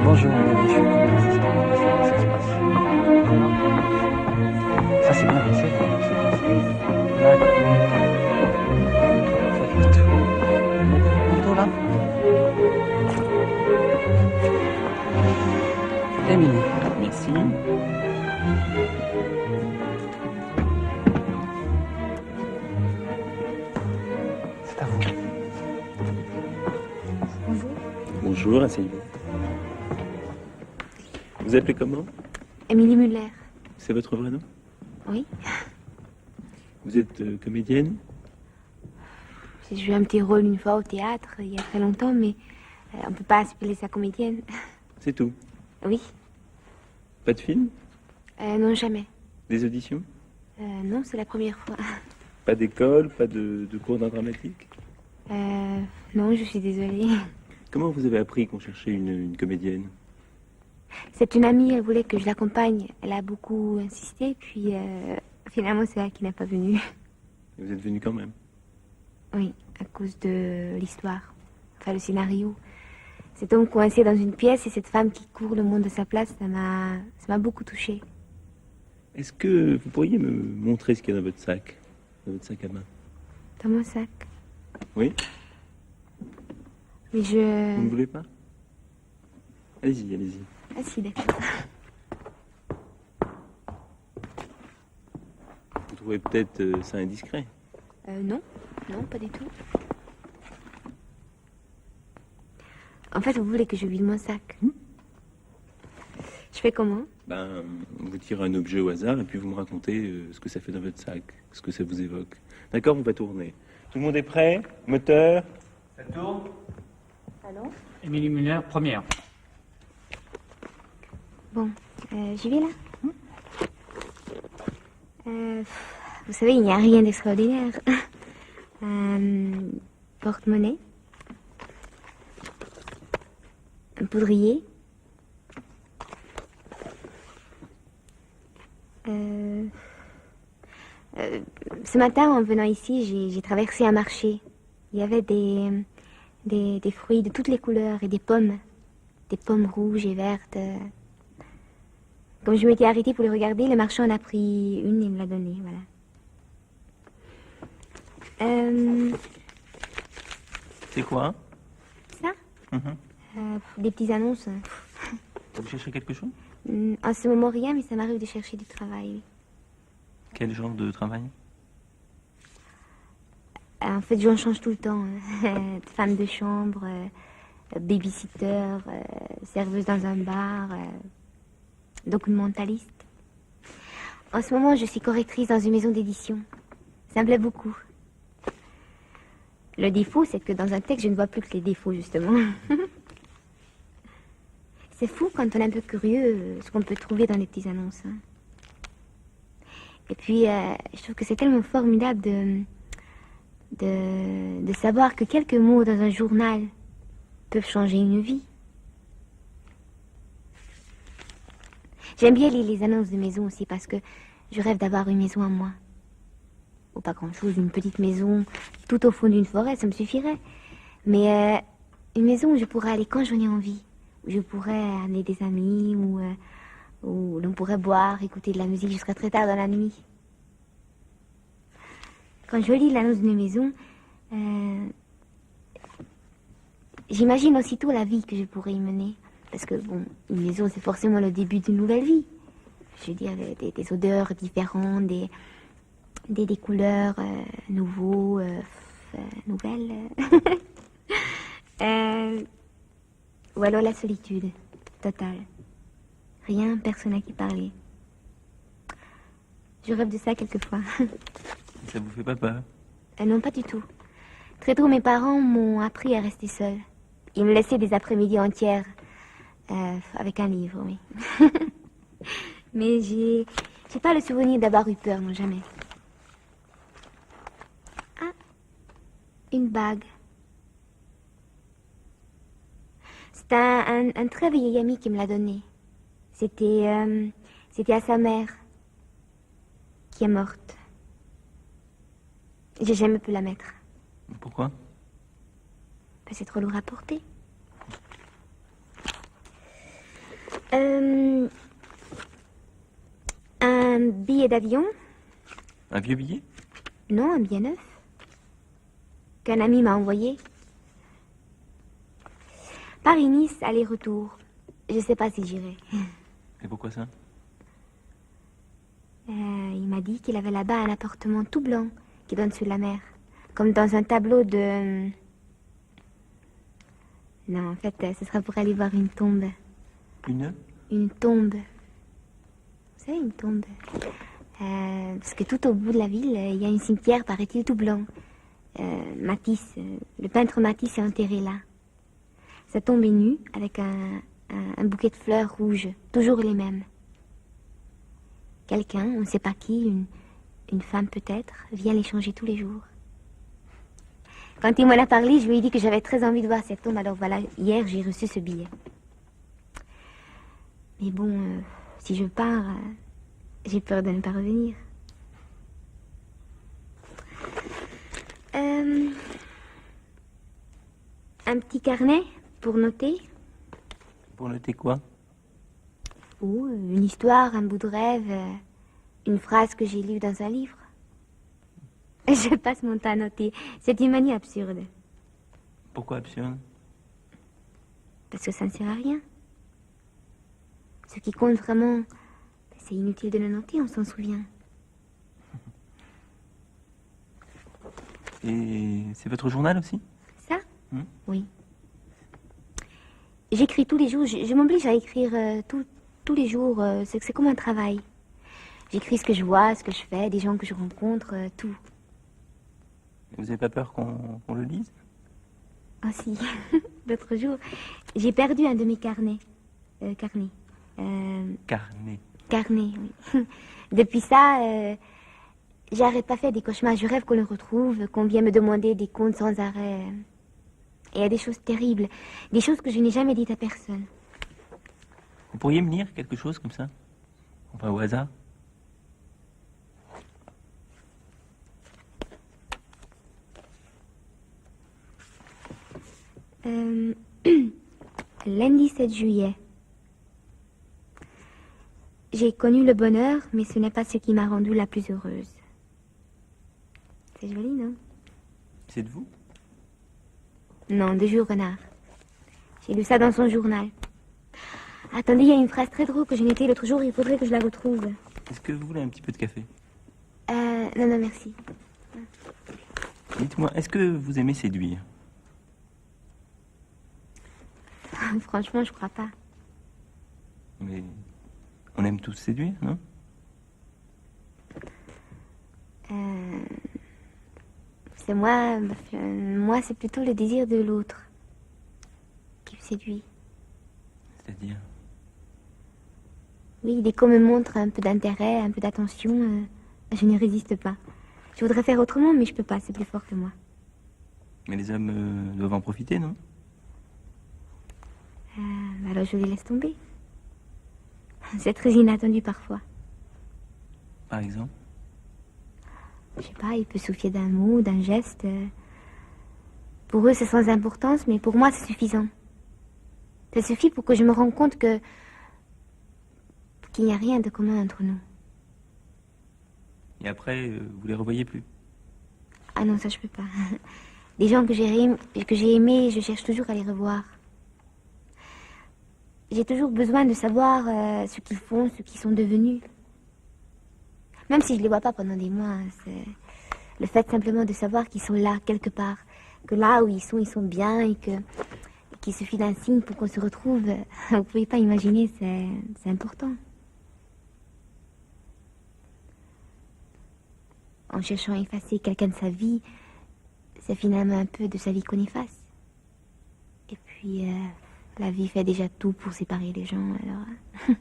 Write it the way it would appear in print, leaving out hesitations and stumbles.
Bonjour, madame, je suis comment ça se passe? Ça c'est bien passé, c'est passé. D'accord. Ça fait tout. Mettez le manteau là. Émilie. Merci. C'est à vous. Bonjour. Bonjour, asseyez-vous. Vous appelez comment? Émilie Muller. C'est votre vrai nom? Oui. Vous êtes comédienne? J'ai joué un petit rôle une fois au théâtre, il y a très longtemps, mais on peut pas appeler ça comédienne. C'est tout. Oui. Pas de film? Non, jamais. Des auditions? Non, c'est la première fois. Pas d'école? Pas de cours d'art dramatique? Non, je suis désolée. Comment vous avez appris qu'on cherchait une comédienne? C'est une amie, elle voulait que je l'accompagne. Elle a beaucoup insisté, puis finalement, c'est elle qui n'est pas venue. Et vous êtes venu quand même? Oui, à cause de l'histoire. Enfin, le scénario. Cet homme coincé dans une pièce et cette femme qui court le monde de sa place, ça m'a beaucoup touchée. Est-ce que vous pourriez me montrer ce qu'il y a dans votre sac à main? Dans mon sac. Oui? Mais Vous ne voulez pas? Allez-y, allez-y. Ah si, d'accord. Vous trouvez peut-être ça indiscret? Non, non, pas du tout. En fait, vous voulez que je vide mon sac? Je fais comment? Ben, vous tirez un objet au hasard et puis vous me racontez ce que ça fait dans votre sac, ce que ça vous évoque. D'accord, on va tourner. Tout le monde est prêt? Moteur? Ça tourne. Allô? Émilie Muller, première. Bon, j'y vais là. Vous savez, il n'y a rien d'extraordinaire. Porte-monnaie. Un poudrier. Ce matin, en venant ici, j'ai traversé un marché. Il y avait des fruits de toutes les couleurs et des pommes. Des pommes rouges et vertes. Comme je m'étais arrêtée pour les regarder, le marchand en a pris une et me l'a donnée, voilà. C'est quoi? Ça? Des petites annonces. Vous cherchez quelque chose? En ce moment, rien, mais ça m'arrive de chercher du travail. Oui. Quel genre de travail? En fait, j'en change tout le temps. Femme de chambre, babysitter, serveuse dans un bar, documentaliste. En ce moment, je suis correctrice dans une maison d'édition. Ça me plaît beaucoup. Le défaut, c'est que dans un texte, je ne vois plus que les défauts, justement. C'est fou quand on est un peu curieux ce qu'on peut trouver dans les petites annonces. Hein. Et puis, je trouve que c'est tellement formidable de savoir que quelques mots dans un journal peuvent changer une vie. J'aime bien les annonces de maison aussi parce que je rêve d'avoir une maison à moi. Ou pas grand-chose, une petite maison tout au fond d'une forêt, ça me suffirait. Mais une maison où je pourrais aller quand j'en ai envie. Où je pourrais amener des amis, où l'on pourrait boire, écouter de la musique jusqu'à très tard dans la nuit. Quand je lis l'annonce d'une maison, j'imagine aussitôt la vie que je pourrais y mener. Parce que, bon, une maison, c'est forcément le début d'une nouvelle vie. Je veux dire, des odeurs différentes, des couleurs nouvelles. Ou alors la solitude totale. Rien, personne à qui parler. Je rêve de ça quelquefois. Ça vous fait pas peur? Non, pas du tout. Très tôt, mes parents m'ont appris à rester seule. Ils me laissaient des après-midi entières avec un livre, oui. Mais j'ai pas le souvenir d'avoir eu peur, non, jamais. Ah, une bague. C'est un très vieil ami qui me l'a donné. C'était à sa mère, qui est morte. J'ai jamais pu la mettre. Pourquoi? C'est trop lourd à porter. Un billet d'avion? Un vieux billet? Non, un billet neuf. Qu'un ami m'a envoyé. Paris-Nice, aller-retour. Je sais pas si j'irai. Et pourquoi ça? Il m'a dit qu'il avait là-bas un appartement tout blanc qui donne sur la mer. Comme dans un tableau de... Non, en fait, ce sera pour aller voir une tombe. Une tombe. Vous savez, une tombe. Parce que tout au bout de la ville, il y a un cimetière, paraît-il, tout blanc. Matisse, le peintre Matisse est enterré là. Sa tombe est nue, avec un bouquet de fleurs rouges, toujours les mêmes. Quelqu'un, on ne sait pas qui, une femme peut-être, vient les changer tous les jours. Quand il m'en a parlé, je lui ai dit que j'avais très envie de voir cette tombe, alors voilà, hier j'ai reçu ce billet. Mais bon, si je pars, j'ai peur de ne pas revenir. Un petit carnet pour noter. Pour noter quoi? Ou une histoire, un bout de rêve, une phrase que j'ai lue dans un livre. Je passe mon temps à noter. C'est une manie absurde. Pourquoi absurde? Parce que ça ne sert à rien. Ce qui compte vraiment, c'est inutile de le noter, on s'en souvient. Et c'est votre journal aussi? Ça? Oui. J'écris tous les jours, je m'oblige à écrire tous les jours, c'est comme un travail. J'écris ce que je vois, ce que je fais, des gens que je rencontre, tout. Vous n'avez pas peur qu'on le lise? Ah si, l'autre jour, j'ai perdu un de mes carnets. Carnet, oui. Depuis ça, j'arrête pas de faire des cauchemars. Je rêve qu'on le retrouve, qu'on vient me demander des comptes sans arrêt. Et il y a des choses terribles, des choses que je n'ai jamais dites à personne. Vous pourriez me lire quelque chose comme ça? Enfin, au hasard? Lundi 7 juillet. J'ai connu le bonheur, mais ce n'est pas ce qui m'a rendue la plus heureuse. C'est joli, non? C'est de vous? Non, de Jules Renard. J'ai lu ça dans son journal. Attendez, il y a une phrase très drôle que j'ai notée l'autre jour, il faudrait que je la retrouve. Est-ce que vous voulez un petit peu de café? Non, merci. Dites-moi, est-ce que vous aimez séduire? Franchement, je crois pas. Mais on aime tous séduire, non? C'est moi, c'est plutôt le désir de l'autre qui me séduit. C'est-à-dire? Oui, dès qu'on me montre un peu d'intérêt, un peu d'attention, je ne résiste pas. Je voudrais faire autrement, mais je peux pas, c'est plus fort que moi. Mais les hommes doivent en profiter, non? Alors je les laisse tomber. C'est très inattendu parfois. Par exemple? Je sais pas, il peut souffler d'un mot, d'un geste. Pour eux, c'est sans importance, mais pour moi, c'est suffisant. Ça suffit pour que je me rende compte qu'il n'y a rien de commun entre nous. Et après, vous les revoyez plus? Ah non, ça je peux pas. Des gens que j'ai aimés, je cherche toujours à les revoir. J'ai toujours besoin de savoir ce qu'ils font, ce qu'ils sont devenus. Même si je les vois pas pendant des mois, c'est le fait simplement de savoir qu'ils sont là, quelque part. Que là où ils sont bien et qu'il suffit d'un signe pour qu'on se retrouve. Vous pouvez pas imaginer, c'est important. En cherchant à effacer quelqu'un de sa vie, c'est finalement un peu de sa vie qu'on efface. Et puis, la vie fait déjà tout pour séparer les gens, alors...